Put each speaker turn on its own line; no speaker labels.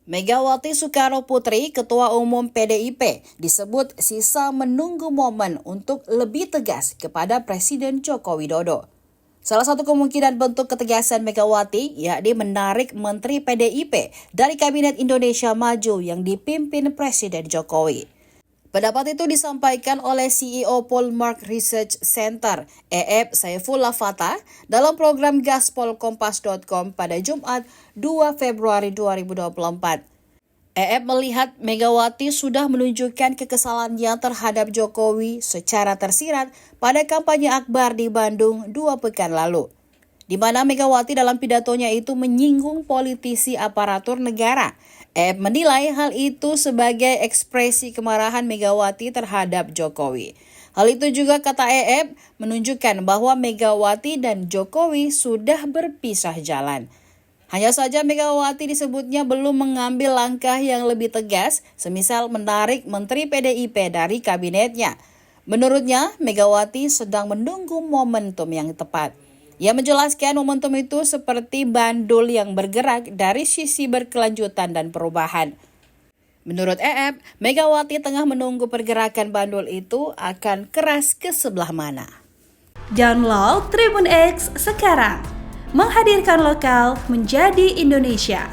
Megawati Soekarnoputri, Ketua Umum PDIP, disebut sisa menunggu momen untuk lebih tegas kepada Presiden Joko Widodo. Salah satu kemungkinan bentuk ketegasan Megawati yakni menarik Menteri PDIP dari Kabinet Indonesia Maju yang dipimpin Presiden Jokowi. Pendapat itu disampaikan oleh CEO Polmark Research Center, EF Saifullah Fatah, dalam program Gaspolkompas.com pada Jumat 2 Februari 2024. EF melihat Megawati sudah menunjukkan kekesalannya terhadap Jokowi secara tersirat pada kampanye akbar di Bandung 2 pekan lalu, di mana Megawati dalam pidatonya itu menyinggung politisi aparatur negara. EF menilai hal itu sebagai ekspresi kemarahan Megawati terhadap Jokowi. Hal itu juga, kata EF, menunjukkan bahwa Megawati dan Jokowi sudah berpisah jalan. Hanya saja Megawati disebutnya belum mengambil langkah yang lebih tegas, semisal menarik Menteri PDIP dari kabinetnya. Menurutnya, Megawati sedang menunggu momentum yang tepat. Ia menjelaskan momentum itu seperti bandul yang bergerak dari sisi berkelanjutan dan perubahan. Menurut EF, Megawati tengah menunggu pergerakan bandul itu akan keras ke sebelah mana.
Download Tribun X sekarang, menghadirkan lokal menjadi Indonesia.